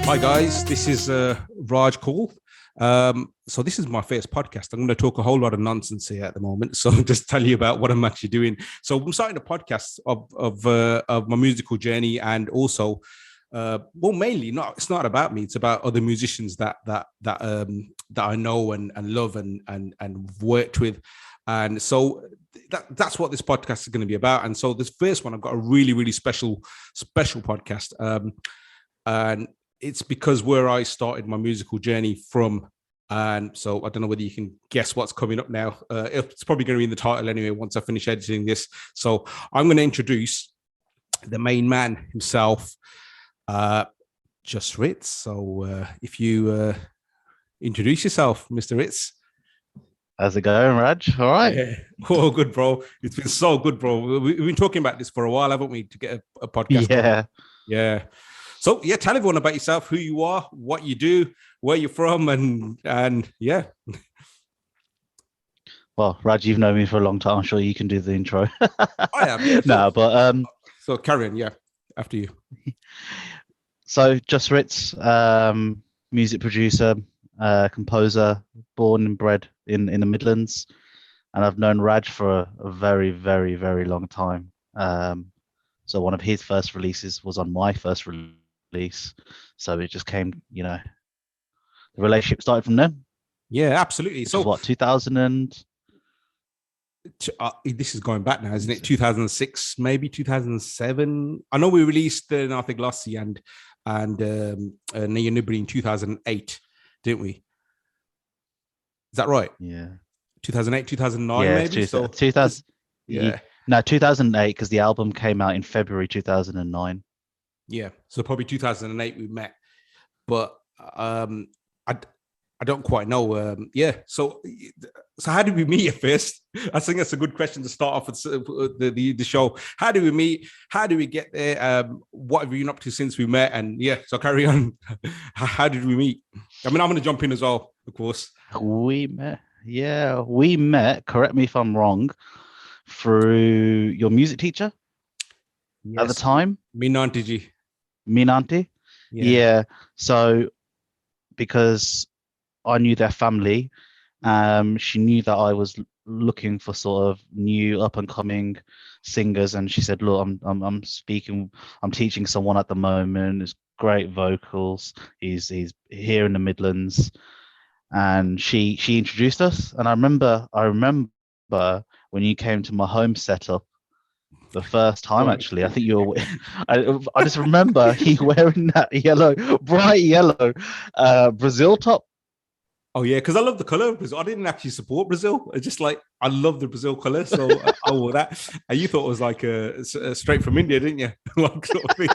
Hi guys, this is Raj Kaul. So this is my first podcast. I'm going to talk a whole lot of nonsense here at the moment. So just tell you about what I'm actually doing. So I'm starting a podcast of my musical journey, and also, mainly not. It's not about me. It's about other musicians that I know and love and worked with. And so that's what this podcast is going to be about. And so this first one, I've got a really special podcast, and it's because where I started my musical journey from. And so I don't know whether you can guess what's coming up now. It's probably going to be in the title anyway once I finish editing this. So I'm going to introduce the main man himself, Jus Ritz. So if you introduce yourself, Mr. Ritz. How's it going, Raj? All right. Yeah. Oh, good, bro. It's been so good, bro. We've been talking about this for a while, haven't we, to get a podcast? Yeah. Yeah. So yeah, tell everyone about yourself, who you are, what you do, where you're from, and yeah. Well, Raj, you've known me for a long time. I'm sure you can do the intro. I have, yeah. No, but so carry on, yeah. After you. So Jus Ritz, music producer, composer, born and bred in the Midlands, and I've known Raj for a very long time. So one of his first releases was on my first release. So it just came, the relationship started from there. Yeah, absolutely. So what, 2000 and this is going back now, isn't it? 2006, maybe 2007. I know we released Natha Glossy and Nia Nibri in 2008, didn't we? Is that right? Yeah. 2008, 2009, yeah, maybe. So 2000. Yeah. No, 2008, because the album came out in February 2009. Yeah, so probably 2008 we met, but I don't quite know. Yeah, so how did we meet at first? I think that's a good question to start off with the show. How did we meet? How did we get there? What have you been up to since we met? And yeah, so carry on. How did we meet? I mean, I'm going to jump in as well, of course. We met. Yeah, we met. Correct me if I'm wrong. Through your music teacher at the time, Minanti. Yeah. So because I knew their family, she knew that I was looking for sort of new up and coming singers, and she said, "Look, I'm teaching someone at the moment. It's great vocals. He's here in the Midlands." And she introduced us, and I remember when you came to my home setup the first time. Actually, I think you were. I just remember you wearing that bright yellow Brazil top. Oh yeah, because I love the color of Brazil. I didn't actually support Brazil. It's just like I love the Brazil color, so I wore that. And you thought it was like straight from India, didn't you? Like, sort of thing.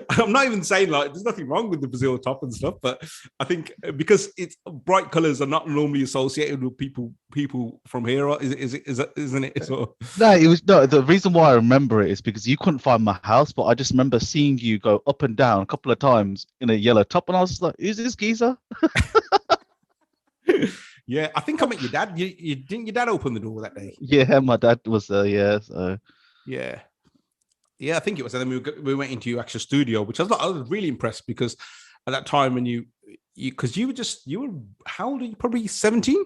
I'm not even saying like there's nothing wrong with the Brazil top and stuff, but I think because it's bright colors are not normally associated with people from here, isn't it? So The reason why I remember it is because you couldn't find my house, but I just remember seeing you go up and down a couple of times in a yellow top, and I was just like, "Who's this geezer?" Yeah, I think I met your dad. You didn't your dad open the door that day? Yeah, my dad was there. Yeah, so yeah, I think it was. And then we went into your actual studio, which I was really impressed because at that time when you were how old are you? Probably 17.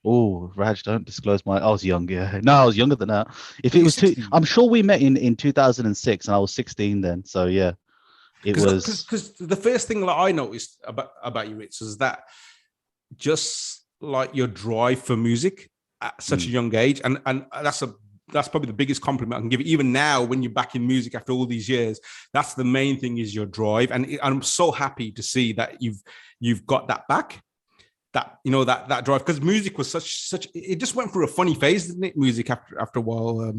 Oh, Raj, don't disclose I was young. Yeah, no, I was younger than that. If it was I'm sure we met in 2006, and I was 16 then. So yeah, it was because the first thing that I noticed about you, Ritz, is that just like your drive for music at such a young age, and that's probably the biggest compliment I can give you. Even now, when you're back in music after all these years, that's the main thing is your drive, and I'm so happy to see that you've got that back. That that drive, because music was such it just went through a funny phase, didn't it? Music after a while,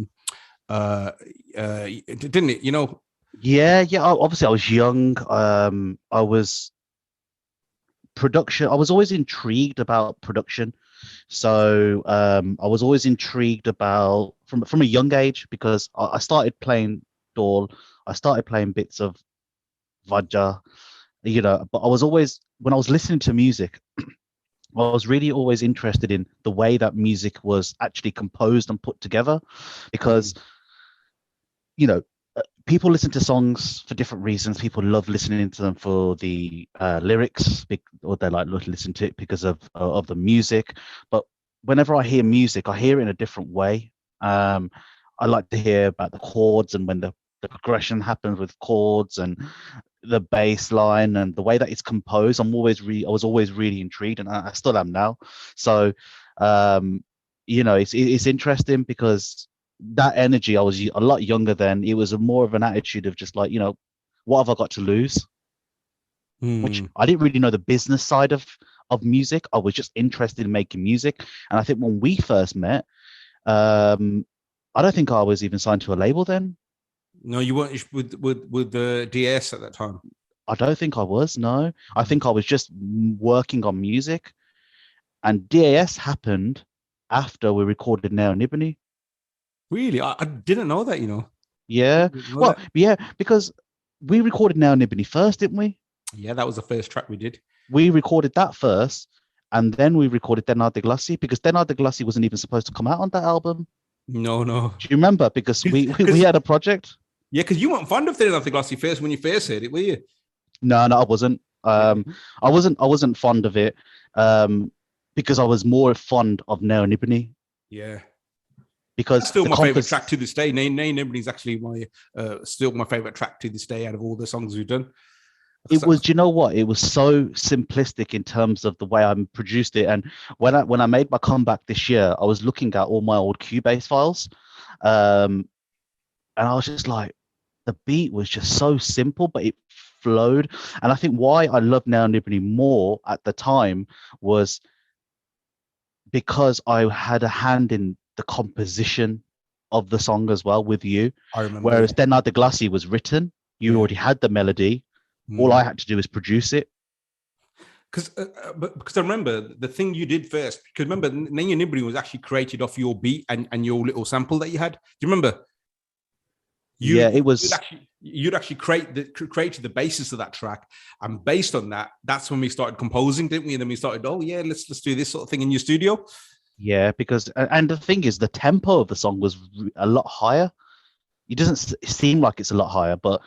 didn't it? Yeah. Obviously, I was young. I was production. I was always intrigued about production, so I was always intrigued about from a young age, because I started playing Dol. I started playing bits of Vajja, but I was always, when I was listening to music, I was really always interested in the way that music was actually composed and put together, because people listen to songs for different reasons. People love listening to them for the lyrics, or they like to listen to it because of the music. But whenever I hear music, I hear it in a different way. I like to hear about the chords and when the progression happens with chords and the bass line and the way that it's composed. I was always really intrigued, and I still am now. So, it's interesting because that energy, I was a lot younger then. It was more of an attitude of just like, what have I got to lose? Which I didn't really know the business side of music. I was just interested in making music. And I think when we first met, I don't think I was even signed to a label then. No, you weren't with the DS at that time. I don't think I was. No, I think I was just working on music, and DAS happened after we recorded Now and Ebony. Really, I didn't know that. Yeah. Well, yeah, because we recorded Now and Ebony first, didn't we? Yeah, that was the first track we did. We recorded that first, and then we recorded Denard de Glace, because Denard de Glace wasn't even supposed to come out on that album. No. Do you remember? Because we had a project. Yeah, because you weren't fond of Denard de Glace first when you first heard it, were you? No, I wasn't. I wasn't fond of it, because I was more fond of Now and Ebony. Yeah. Because that's still my favorite track to this day. Now and Ebony is actually still my favorite track to this day out of all the songs we've done. It was, do you know what? It was so simplistic in terms of the way I produced it. And when I made my comeback this year, I was looking at all my old Cubase files, and I was just like, the beat was just so simple, but it flowed. And I think why I loved Now and Ebony more at the time was because I had a hand in the composition of the song as well with you. I remember. Whereas Denard de Glace was written, you already had the melody. All I had to do was produce it. Because I remember the thing you did first. Because remember, Now and Ebony was actually created off your beat and your little sample that you had. Do you remember? It was. You'd actually created the basis of that track, and based on that, that's when we started composing, didn't we? And then we started, let's do this sort of thing in your studio. Yeah, because and the thing is, the tempo of the song was a lot higher. It doesn't seem like it's a lot higher, but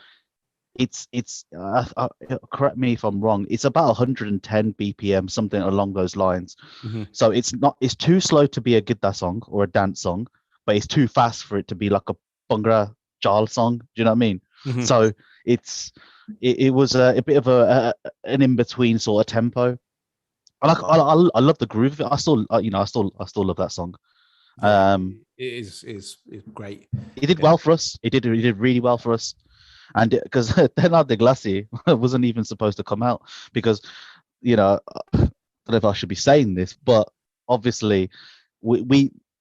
it's correct me if I'm wrong. It's about 110 BPM, something along those lines. Mm-hmm. So it's too slow to be a Gidda song or a dance song, but it's too fast for it to be like a Bhangra Jal song. Do you know what I mean? Mm-hmm. So it was a bit of an in between sort of tempo. I love the groove of it. I still love that song. Yeah, it is great. It did well for us. It did really well for us. And because Denard de Glace wasn't even supposed to come out, because I don't know if I should be saying this, but obviously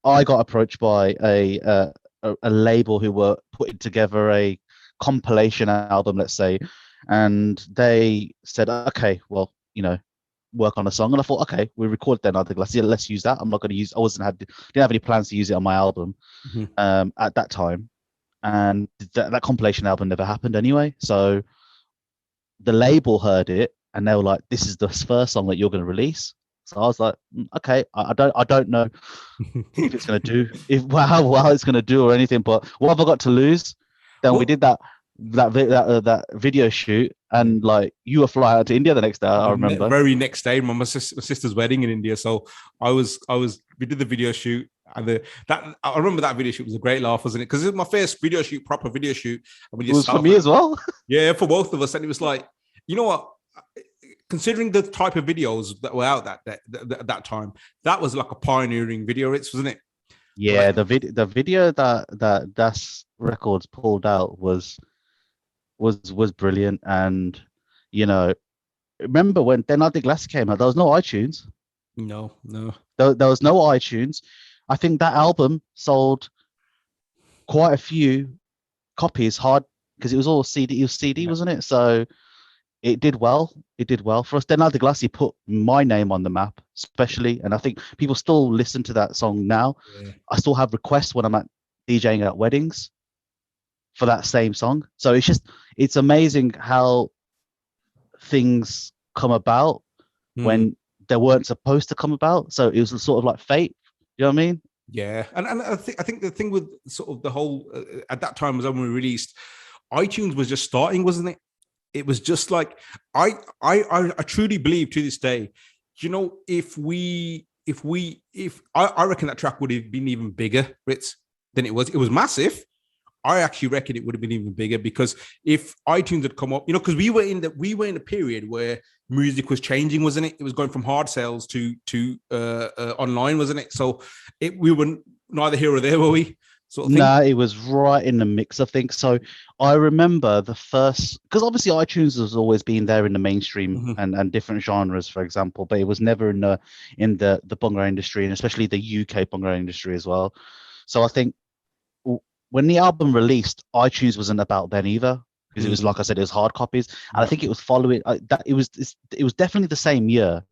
I got approached by a label who were putting together a compilation album, let's say, and they said, okay, well, work on a song. And I thought, okay, we recorded Denard de Glace, let's use that. I'm not going to use. Didn't have any plans to use it on my album at that time. And that compilation album never happened anyway. So the label heard it and they were like, this is the first song that you're going to release. So I was like, okay, I don't know if it's going to do, how it's going to do or anything, but what have I got to lose? Then we did that video shoot, and like you were flying out to India the next day. I remember. Very next day, my sister's wedding in India. So we did the video shoot. And I remember that video shoot was a great laugh, wasn't it? Because it was my first proper video shoot. And it was for me as well. Yeah, for both of us. And it was like, you know what? Considering the type of videos that were out that time, that was like a pioneering video, wasn't it? Yeah, the video that Das Records pulled out was brilliant. And remember when Denard de Glace came out, there was no iTunes. No. There was no iTunes. I think that album sold quite a few copies hard because it was all CD. It was CD, wasn't it? So it did well. It did well for us. Denard de Glace put my name on the map, especially, and I think people still listen to that song now. Yeah. I still have requests when I'm at DJing at weddings for that same song. So it's amazing how things come about when they weren't supposed to come about. So it was sort of like fate. You know what I mean? Yeah, and I think the thing with sort of the whole at that time was when we released iTunes was just starting, wasn't it? It was just like I truly believe to this day, you know, if I reckon that track would have been even bigger, Ritz, than it was. It was massive. I actually reckon it would have been even bigger because if iTunes had come up, you know, because we were in a period where music was changing, wasn't it? It was going from hard sales to online, wasn't it? So we were neither here or there, were we? Sort of thing. No, it was right in the mix, I think. So I remember the first, because obviously iTunes has always been there in the mainstream Mm-hmm. and different genres, for example, but it was never in the Bhangra industry, and especially the UK Bhangra industry as well. So I think when the album released, iTunes wasn't about then either, because it was, like I said, it was hard copies, and I think it was following that. It was definitely the same year.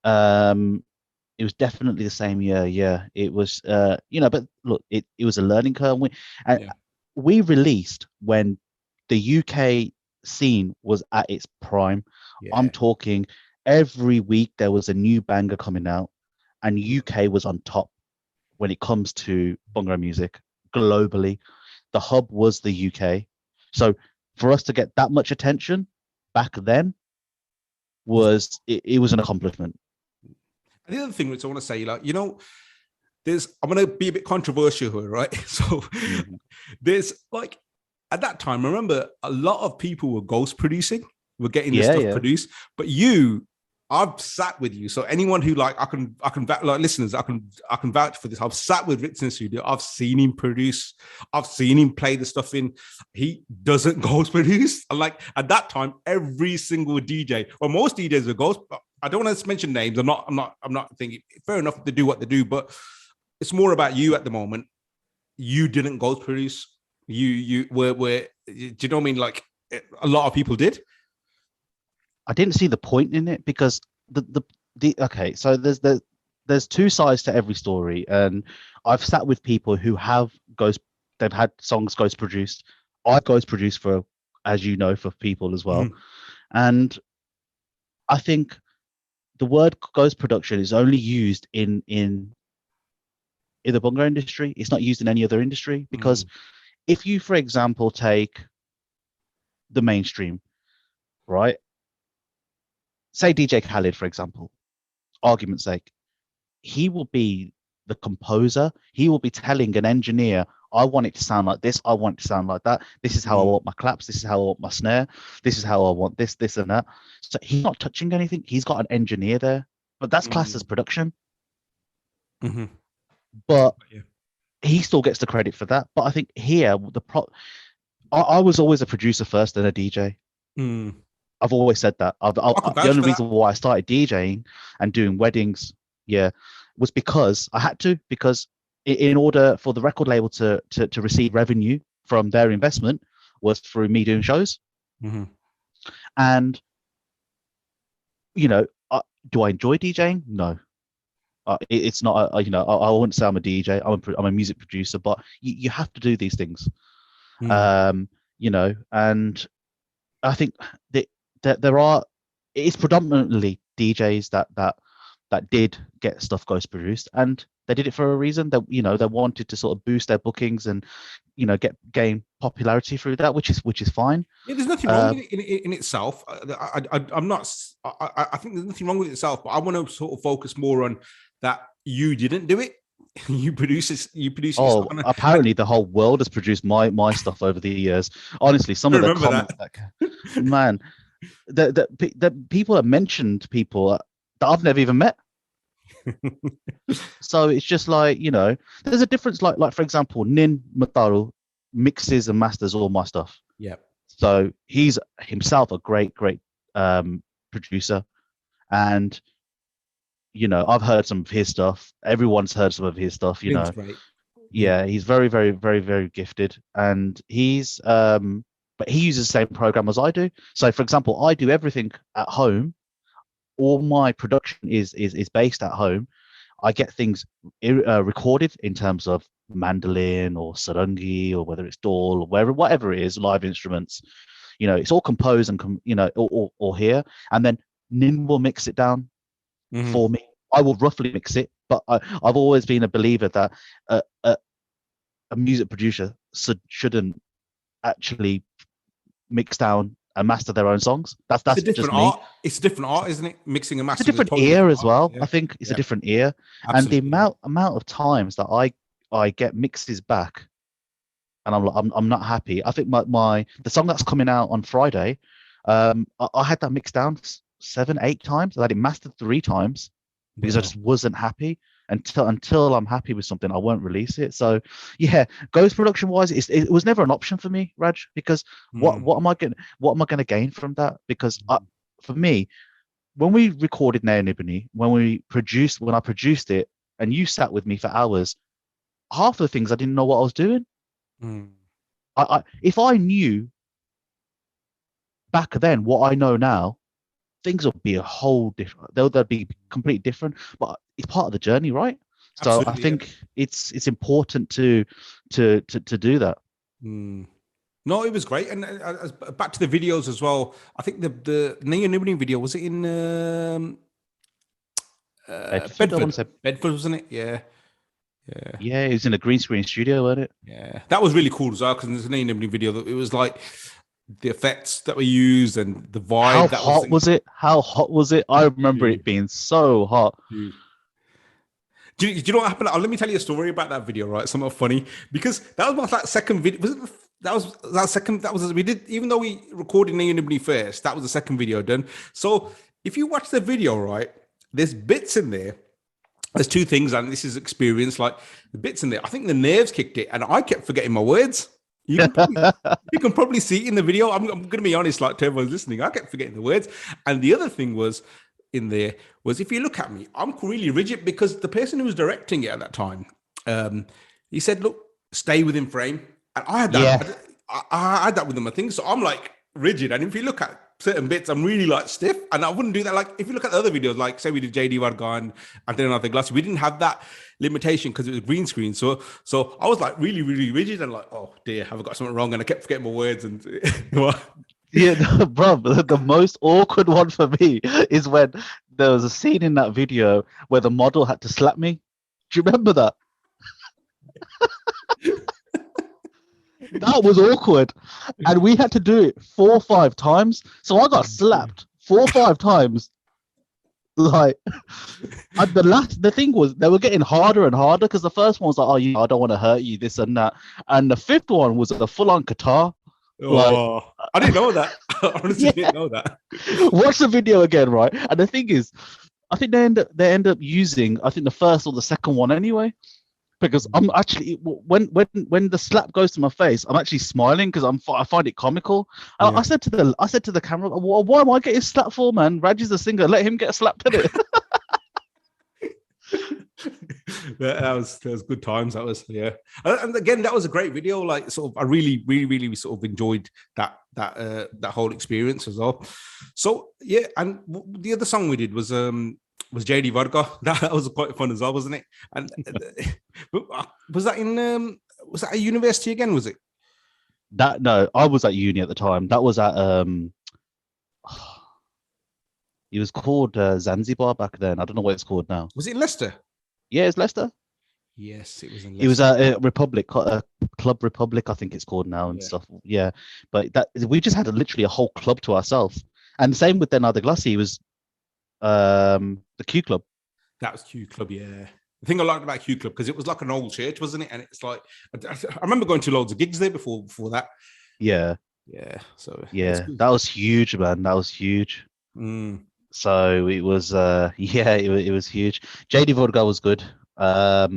It was definitely the same year. Yeah, it was. But look, it was a learning curve. We released when the UK scene was at its prime. Yeah. I'm talking every week there was a new banger coming out, and UK was on top when it comes to Bhangra music globally. The hub was the UK. So for us to get that much attention back then it was an accomplishment. And the other thing which I want to say, like, you know, I'm going to be a bit controversial here, right? So there's like, at that time, remember, a lot of people were ghost producing, were getting this stuff produced, but I've sat with you. So anyone who like, I can like listeners, I can vouch for this. I've sat with Ritz in the studio. I've seen him produce. I've seen him play the stuff in. He doesn't ghost produce. And like at that time, every single DJ, or most DJs were ghost. I don't want to mention names. I'm not thinking fair enough to do what they do, but it's more about you at the moment. You didn't ghost produce. You were do you know what I mean? Like a lot of people did. I didn't see the point in it because okay, so there's two sides to every story, and I've sat with people who they've had songs ghost produced. I've ghost produced for, as you know, for people as well, and I think the word ghost production is only used in the Bhangra industry. It's not used in any other industry because if you, for example, take the mainstream, right? Say DJ Khaled, for example, argument's sake, he will be the composer. He will be telling an engineer, I want it to sound like this. I want it to sound like that. This is how I want my claps. This is how I want my snare. This is how I want this, and that. So he's not touching anything. He's got an engineer there, but that's classed as production. But he still gets the credit for that. But I think here, I was always a producer first and a DJ. I've always said that. The only reason why I started DJing and doing weddings, was because I had to. Because in order for the record label to receive revenue from their investment was through me doing shows. And do I enjoy DJing? No, it's not. I wouldn't say I'm a DJ. I'm a music producer, but you have to do these things. And I think that there are. It's predominantly DJs that did get stuff ghost produced, and they did it for a reason. That they wanted to sort of boost their bookings and gain popularity through that, which is fine. Yeah, there's nothing wrong with it in itself. I'm not. I think there's nothing wrong with it itself, but I want to sort of focus more on that. You didn't do it. You produce it. Oh, apparently the whole world has produced my stuff over the years. Honestly, some of the comments man, the people have mentioned people that I've never even met. So it's just like, there's a difference. Like for example, Nin Mataru mixes and masters all my stuff. Yeah. So he's himself a great producer, and I've heard some of his stuff. Everyone's heard some of his stuff. Great. Yeah, he's very, very, very, very gifted, and he's but he uses the same program as I do. So for example, I do everything at home. All my production is based at home. I get things recorded in terms of mandolin or sarangi or whether it's dol or whatever it is, live instruments. It's all composed and or here, and then Nin will mix it down for me. I will roughly mix it, but I've always been a believer that a music producer shouldn't actually mix down and master their own songs. That's It's a just different me. art. It's a different art, isn't it? Mixing and It's a mastering is a different totally ear different as art. well. Yeah, I think it's a yeah, different ear, and the absolutely. amount of times that I get mixes back, and I'm not happy. I think my the song that's coming out on Friday, I had that mixed down 7, 8 times. I had it mastered 3 times because I Wow. just wasn't happy. Until I'm happy with something, I won't release it. So yeah, Ghost production wise, it was never an option for me, Raj, because Mm. what am I going to gain from that? Because for me, when we recorded Naya Nibini, when I produced it, and you sat with me for hours, half of the things I didn't know what I was doing. Mm. If I knew back then what I know now, things would be a whole different. They'll be completely different. But it's part of the journey, right? So I Absolutely. Yeah. think it's important to do that. Mm. No, it was great. And back to the videos as well. I think the Neo video was it in Bedford, I want Bedford? to say, Bedford, wasn't it? Yeah, yeah, yeah, it was in a green screen studio, wasn't it? yeah. That was really cool as well because there's an Neo video that it was like the effects that were used and the How vibe that was hot was it? How hot was it? I remember huge, it being so hot. huge. Do you know what happened? Let me tell you a story about that video, right? Something funny because that was my like second video. Was it that was that second? That was we did even though we recorded Nibney first. That was the second video done. So if you watch the video, right, there's bits in there. There's two things, and this is experience. Like the bits in there, I think the nerves kicked it, and I kept forgetting my words. You can probably you can probably see it in the video. I'm going to be honest, like to everyone listening, I kept forgetting the words. And the other thing was in there was if you look at me, I'm really rigid because the person who was directing it at that time, he said, "Look, stay within frame." And I had Yeah. that. I had that with my thing, so I'm like rigid. And if you look at certain bits, I'm really like stiff, and I wouldn't do that. Like if you look at the other videos, like say we did JD Varga and then another glass, we didn't have that limitation because it was green screen. So I was like really, really rigid and like, oh dear, have I got something wrong? And I kept forgetting my words and Yeah, bro, the most awkward one for me is when there was a scene in that video where the model had to slap me. Do you remember that? That was awkward. And we had to do it 4 or 5 times. So I got slapped 4 or 5 times. Like, and the thing was, they were getting harder and harder because the first one was like, oh, yeah, I don't want to hurt you, this and that. And the fifth one was a full on guitar. Like, oh, I didn't know that. I honestly yeah. didn't know that. Watch the video again, right? And the thing is, I think they end up using, I think, the first or the second one anyway, because I'm actually when the slap goes to my face, I'm actually smiling because I find it comical. And Yeah. I said to the camera, why am I getting slapped for, man? Raj is the singer, let him get slapped in it. that was good times. That was and again that was a great video. Like sort of, I really sort of enjoyed that whole experience as well. So yeah, and the other song we did was JD Varga. That was quite fun as well, wasn't it? And was that in was that a university again? Was it? No, I was at uni at the time. That was at it was called Zanzibar back then. I don't know what it's called now. Was it in Leicester? Yeah, it's Leicester. Yes, it was in It was Leicester. a Republic, Club Republic, I think it's called now and stuff. Yeah, but that we just had literally a whole club to ourselves. And same with Denada Glassy, was the Q Club. That was Q Club, yeah. The thing I liked about Q Club because it was like an old church, wasn't it? And it's like I remember going to loads of gigs there before that. Yeah, yeah. So yeah, that was huge, man. That was huge. Mm. So it was, yeah, it was huge. JD Vodka was good. That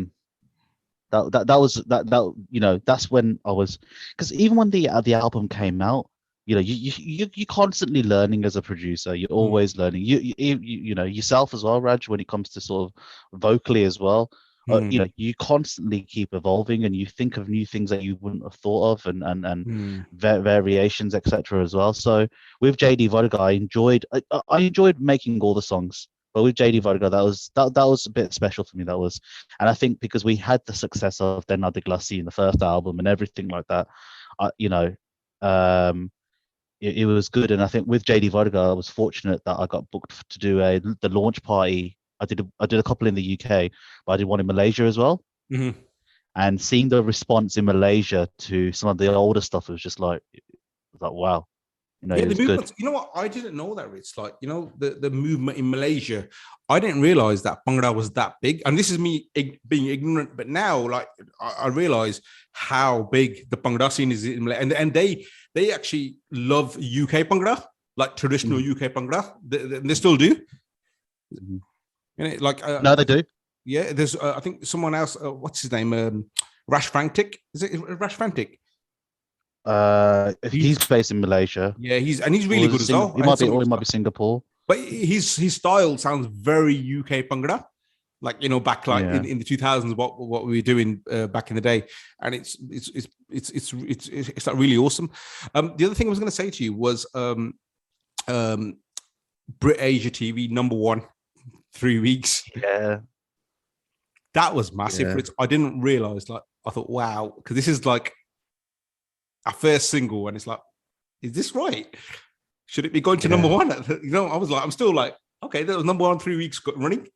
was that you know, that's when I was, because even when the album came out, you know, you're constantly learning as a producer. You're always learning. You know yourself as well, Raj, when it comes to sort of vocally as well. You know, you constantly keep evolving, and you think of new things that you wouldn't have thought of, and variations, etc. as well. So with JD Vodka, I enjoyed making all the songs. But with JD Varga, that was a bit special for me. That was, and I think because we had the success of Denna de Glacy in the first album and everything like that, you know, it was good. And I think with JD Varga, I was fortunate that I got booked to do the launch party. I did a couple in the UK, but I did one in Malaysia as well. Mm-hmm. And seeing the response in Malaysia to some of the older stuff was just like, wow, Yeah, it the was good. movement. You know what? I didn't know that. It's like, the movement in Malaysia. I didn't realize that Bhangra was that big. And this is me being ignorant, but now, like, I realize how big the Bhangra scene is in Malaysia. And they actually love UK Bhangra, like traditional UK Bhangra. They still do. Like, no, they do. Yeah, there's I think someone else. What's his name? Rash Frantic. Is it Rash Frantic? He's based in Malaysia. Yeah, he's really good as well. He might be Singapore. But his style sounds very UK Bhangra, like, back like in the 2000s, what we were doing back in the day, and it's like really awesome. The other thing I was going to say to you was Brit Asia TV #1, 3 weeks. Yeah, that was massive. Yeah. I didn't realize, like, I thought, wow, because this is like our first single, and it's like, is this right? Should it be going to #1? I was like, I'm still like, okay, that was #1 3 weeks running.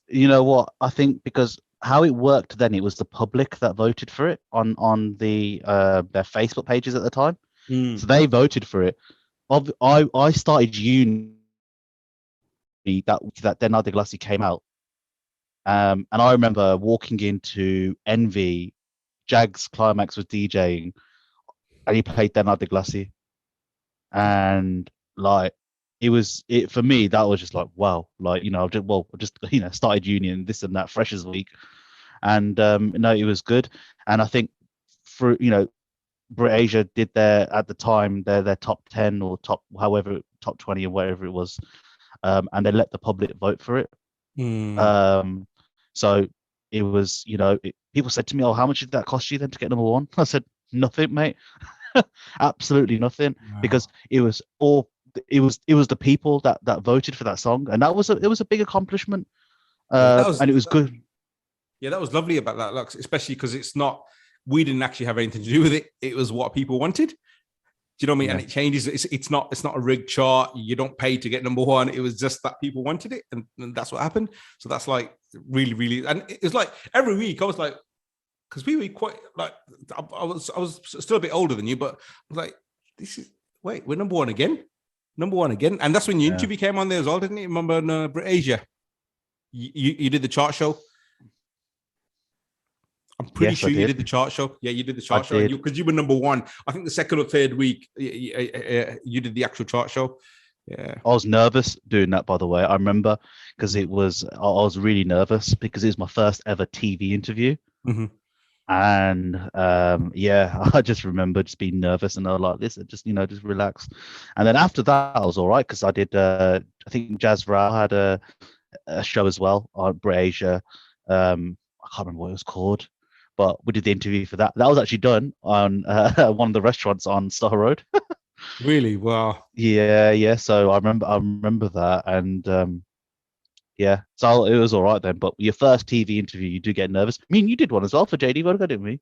You know what? I think because how it worked then, it was the public that voted for it on the their Facebook pages at the time. So they voted for it. I started uni that Then Nadi Glassy came out. And I remember walking into Envy, Jags Climax was DJing, and he played Then Nadi Glassy. And like, it for me, that was just like, wow, like, I just started uni and this and that, freshers week, and it was good. And I think for Brit Asia did at the time their top 10 or top 20 or whatever it was, and they let the public vote for it. So it was, people said to me, oh, how much did that cost you then to get #1? I said, nothing, mate. Absolutely nothing. Wow. Because it was the people that voted for that song, and it was a big accomplishment. And it was good. Yeah, that was lovely about that, Lux, especially because we didn't actually have anything to do with it. It was what people wanted. Do you know what I mean? Yeah. And it changes. It's not a rigged chart. You don't pay to get #1. It was just that people wanted it, and that's what happened. So that's like really, really, and it's like every week I was like, because we were quite like, I was still a bit older than you, but I was like, we're #1 again, and that's when your interview came on there as well, didn't it? Remember in Brit Asia, you did the chart show. I'm pretty sure you did the chart show. Yeah, you did the chart show because you were #1. I think the second or third week you did the actual chart show. Yeah, I was nervous doing that, by the way. I remember because I was really nervous because it was my first ever TV interview. Mm-hmm. And I just remember just being nervous, and I was like, this, just relax. And then after that, I was all right because I did. I think Jazz Rao had a show as well on Brit Asia. I can't remember what it was called, but we did the interview for that. That was actually done on one of the restaurants on Star Road. Really? Wow. Yeah. So I remember that, and yeah, so it was all right then. But your first TV interview, you do get nervous. I mean, you did one as well for JD Vodka, didn't we?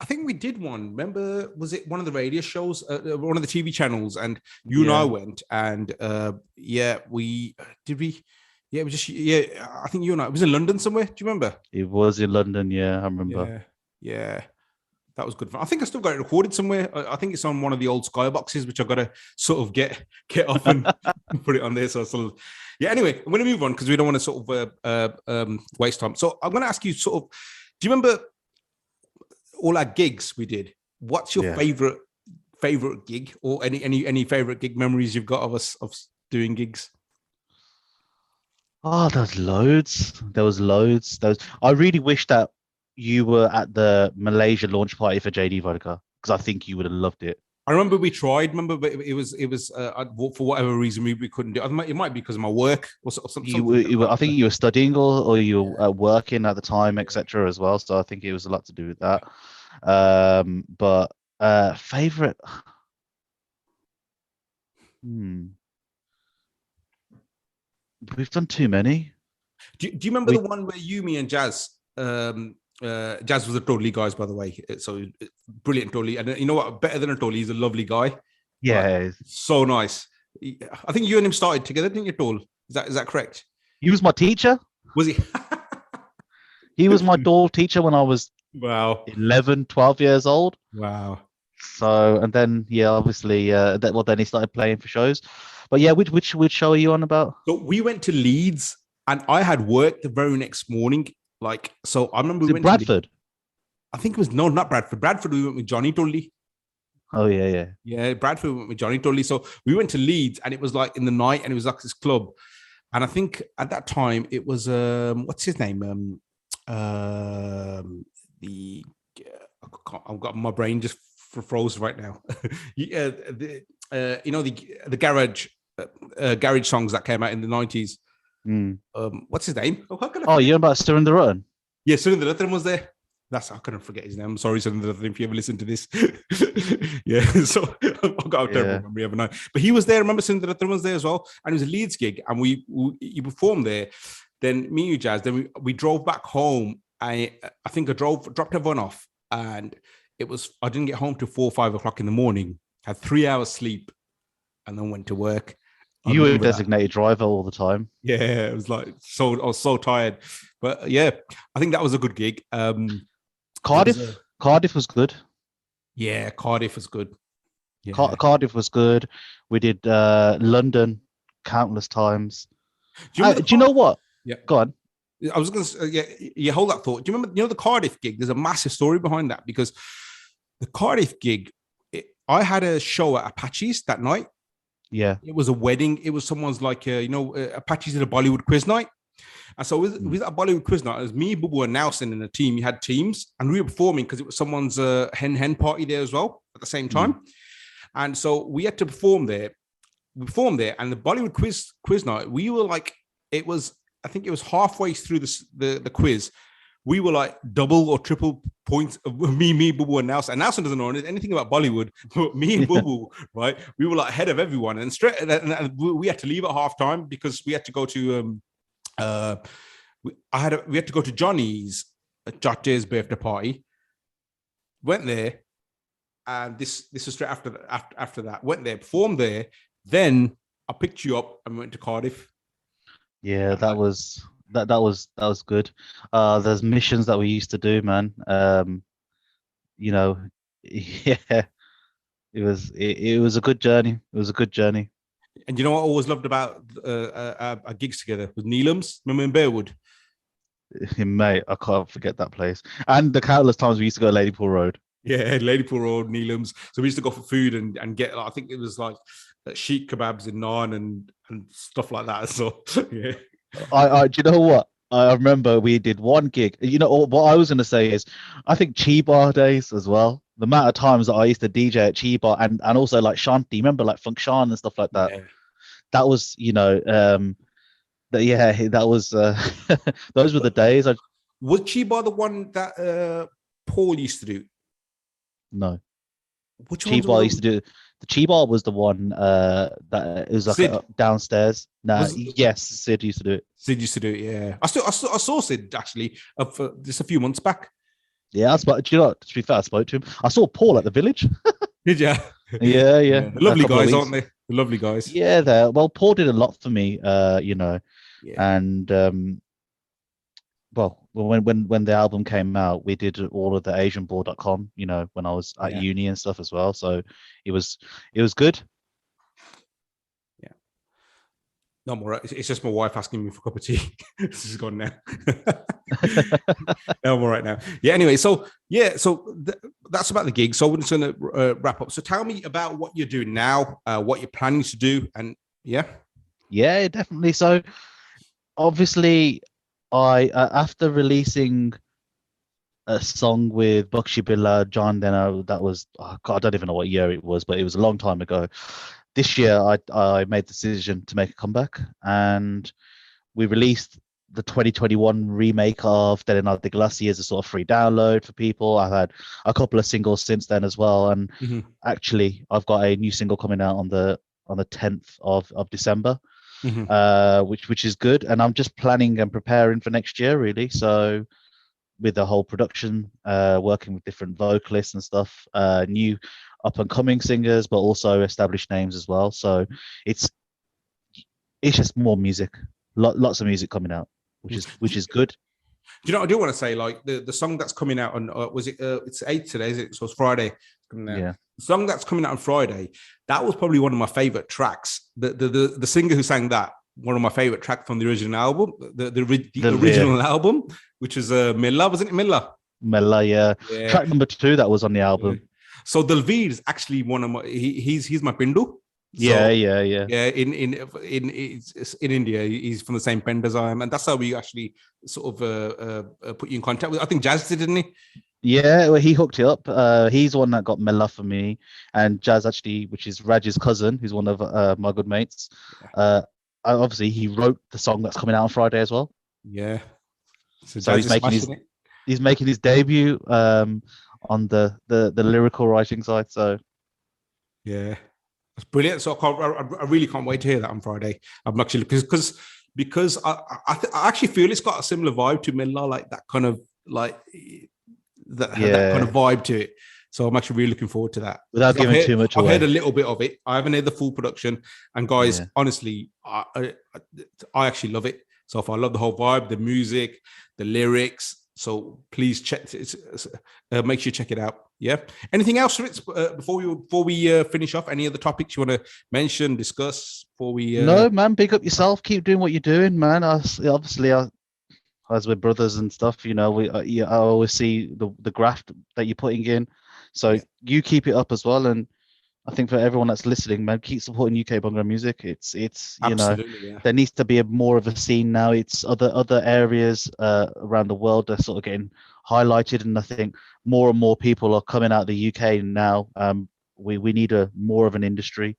I think we did one. Remember, was it one of the radio shows, one of the TV channels? And you and I went, and we did. Yeah, it was just I think you and I. It was in London somewhere. Do you remember? It was in London. Yeah, I remember. Yeah. That was good fun. I think I still got it recorded somewhere. I think it's on one of the old Skyboxes, which I've got to sort of get off and put it on there. So anyway, I'm going to move on because we don't want to sort of waste time. So I'm going to ask you sort of, do you remember all our gigs we did? What's your favorite gig, or any favorite gig memories you've got of us doing gigs? Oh, there was loads. I really wish that you were at the Malaysia launch party for JD Vodka, because I think you would have loved it. I remember we tried. But it was for whatever reason we couldn't do it. It might be because of my work or something. I think you were studying or you were working at the time, etc. as well. So I think it was a lot to do with that. But favorite. We've done too many. Do you remember the one where you, me, and Jazz? Jazz was a Totally guys, by the way. So brilliant Totally, and you know what? Better than a Totally, he's a lovely guy. Yeah, so nice. I think you and him started together, didn't you, Tol? Is that correct? He was my teacher. Was he? He was my door teacher when I was Wow. 11, 12 years old. Wow. So, and then yeah, obviously, then he started playing for shows. But yeah, which show are you on about? So we went to Leeds, and I had work the very next morning. Like, so I remember Is we it went to Leeds. Bradford? I think it was, no, not Bradford. Bradford, we went with Johnny Tully. Oh yeah, yeah. Yeah, Bradford went with Johnny Tully. So we went to Leeds, and it was like in the night, and it was like this club. And I think at that time it was what's his name? The I've got my brain just froze right now. Yeah, you know, the garage songs that came out in the 90s. Mm. What's his name? Oh, how can I Oh, forget? you're about Stirring the Rotten? Yeah, Surinder Rathan was there. That's, I couldn't forget his name. I'm sorry, Surinder Rathan, if you ever listen to this. Yeah, so I've got a terrible memory, haven't I? But he was there. Remember, Surinder Rathan was there as well, and it was a Leeds gig, and you performed there. Then me and you, Jazz. Then we drove back home. I think I dropped everyone off, and I didn't get home till 4 or 5 o'clock in the morning. Had 3 hours sleep, and then went to work. You were a designated driver all the time. Yeah, it was like I was so tired, but yeah, I think that was a good gig. Cardiff was good. Yeah, Cardiff was good. Yeah. Cardiff was good. We did London countless times. Do you know what? Yeah, go on. I was going to yeah, hold that thought. Do you remember? You know, the Cardiff gig. There's a massive story behind that, because the Cardiff gig, I had a show at Apache's that night. Yeah, it was a wedding. It was someone's like Apache's did a Bollywood quiz night. And so with that Bollywood quiz night, it was me, Bubu, and Nelson in a team. You had teams, and we were performing because it was someone's hen party there as well at the same time. And so we had to perform there. We performed there, and the Bollywood quiz night, we were like, I think it was halfway through the quiz. We were like double or triple points of me, Bubu, and Nelson. And Nelson doesn't know anything about Bollywood, but me and Bubu, right? We were like ahead of everyone, and we had to leave at halftime because we had to go to we had to go to Johnny's Jatte's birthday party. Went there, and this was straight after that. Went there, performed there. Then I picked you up and went to Cardiff. Yeah, that was good. There's missions that we used to do, man. Yeah, it was a good journey. It was a good journey. And you know what I always loved about our gigs together was Neelam's. Remember in Bearwood? Mate, I can't forget that place. And the countless times we used to go to Ladypool Road. Yeah, Ladypool Road, Neelam's. So we used to go for food and get, I think it was like sheik kebabs and naan and stuff like that. So yeah. Do you know what? I remember we did one gig. You know what I was going to say is, I think Chi Bar days as well. The amount of times that I used to DJ at Chi Bar and also like Shanti, remember like Funkshan and stuff like that. Yeah. That was, that was those were the days. Was Chi Bar the one that Paul used to do? No. Which Chi Bar used to do. The Chi Bar was the one that it was like downstairs. No, yes, Sid used to do it. Sid used to do it. Yeah, I saw Sid actually just a few months back. Yeah, do you know what? To be fair, I spoke to him. I saw Paul at the village. Did you? Yeah. The lovely guys, aren't they? The lovely guys. Yeah, well, Paul did a lot for me, Yeah. And well, when the album came out, we did all of the asianball.com, when I was at uni and stuff as well. So it was good. Yeah. No more. It's just my wife asking me for a cup of tea. This is gone now. No, I'm all right now. Yeah. Anyway, so that's about the gig. So we're just going to wrap up. So tell me about what you're doing now, what you're planning to do, and yeah. Yeah, definitely. So obviously, I after releasing a song with Bakshi Billah, John Denner, that was I don't even know what year it was, but it was a long time ago. This year, I made the decision to make a comeback, and we released the 2021 remake of Delena de Glacier as a sort of free download for people. I've had a couple of singles since then as well, and actually, I've got a new single coming out on the 10th of December. Which is good, and I'm just planning and preparing for next year, really. So with the whole production, working with different vocalists and stuff, new up and coming singers, but also established names as well. So it's just more music, lots of music coming out, which is good. Do you know what I do want to say? Like the song that's coming out on was it? It's 8th today, is it? So it's Friday. Yeah. The song that's coming out on Friday. That was probably one of my favorite tracks. The singer who sang that, one of my favorite tracks from the original album, the original album, which was Milla, wasn't it? Mella, yeah. Yeah. Track number 2 that was on the album. Yeah. So Dalveed is actually one of my. He's my Pindu. Yeah. In India, he's from the same band as I am, and that's how we actually sort of put you in contact with. I think Jazz did, didn't he? Yeah, well, he hooked it up. He's the one that got Mella for me, and Jazz actually, which is Raj's cousin, who's one of my good mates. Obviously, he wrote the song that's coming out on Friday as well. Yeah. So he's making his debut on the lyrical writing side. So yeah. It's brilliant. So I really can't wait to hear that on Friday. I'm actually because I actually feel it's got a similar vibe to Milla, like that kind of that kind of vibe to it. So I'm actually really looking forward to that. Without giving too much away. I've heard a little bit of it. I haven't heard the full production. And guys, honestly, I actually love it. So if I love the whole vibe, the music, the lyrics. So please make sure you check it out. Yeah. Anything else, Ritz, before we finish off? Any other topics you want to mention, discuss before we? No, man. Big up yourself. Keep doing what you're doing, man. Obviously, as we're brothers and stuff, you know, I always see the graft that you're putting in. So you keep it up as well. And I think for everyone that's listening, man, keep supporting UK Bhangra music. It's you know, there needs to be more of a scene now. It's other areas around the world are sort of getting highlighted, and I think more and more people are coming out of the UK now. We need more of an industry,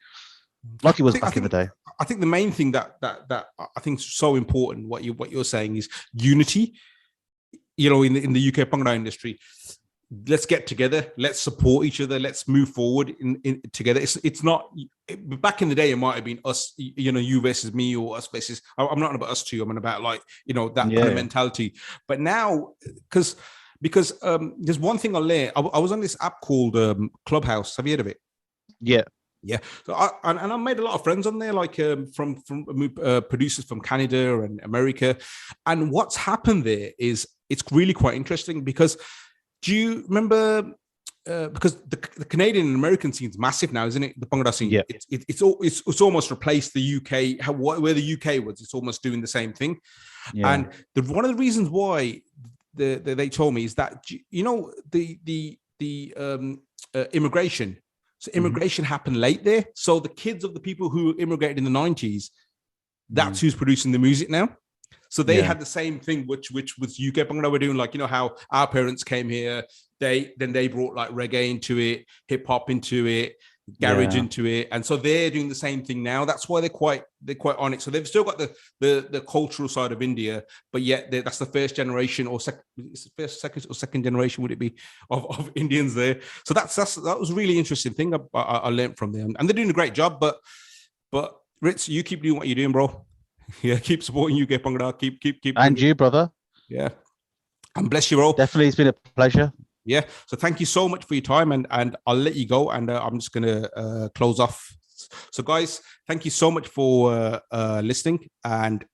like it was back in the day. I think the main thing that I think is so important, what you're saying, is unity. You know, in the UK Bhangra industry. Let's get together. Let's support each other. Let's move forward in together. It's not back in the day. It might have been us, you know, you versus me, or us versus. I'm not about us two. I'm about, like, you know, that kind of mentality. But now, because there's one thing I learned. I was on this app called Clubhouse. Have you heard of it? Yeah. Yeah. So I made a lot of friends on there, like from producers from Canada and America. And what's happened there is it's really quite interesting because. Do you remember? Because the Canadian and American scene is massive now, isn't it? The Bhangra scene, it's almost replaced the UK. Where the UK was, it's almost doing the same thing. Yeah. And one of the reasons why they told me is that, you know, the immigration. So immigration happened late there. So the kids of the people who immigrated in the 90s, that's who's producing the music now. So they had the same thing, which was UK Bhangra were doing, like, you know, how our parents came here, they brought like reggae into it, hip hop into it, garage into it, and so they're doing the same thing now. That's why they're quite on it. So they've still got the cultural side of India, but yet that's the first generation or second generation, would it be, of Indians there? So that was a really interesting thing I learned from them, and they're doing a great job. But Ritz, you keep doing what you're doing, bro. Yeah, keep supporting UK Bhangra. Keep. And you, brother. Yeah. And bless you all. Definitely, it's been a pleasure. Yeah. So thank you so much for your time, and I'll let you go, and I'm just gonna close off. So guys, thank you so much for listening, and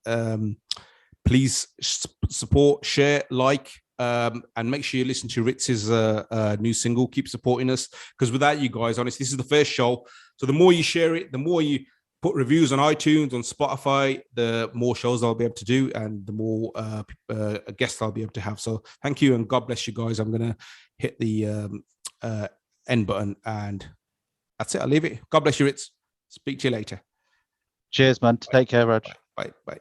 please support, share, like, and make sure you listen to Ritz's new single. Keep supporting us, because without you guys, honestly, this is the first show. So the more you share it, the more you put reviews on iTunes, on Spotify, the more shows I'll be able to do, and the more guests I'll be able to have. So thank you, and God bless you guys. I'm going to hit the end button, and that's it. I'll leave it. God bless you, Ritz. Speak to you later. Cheers, man. Take care, Raj. Bye. Bye.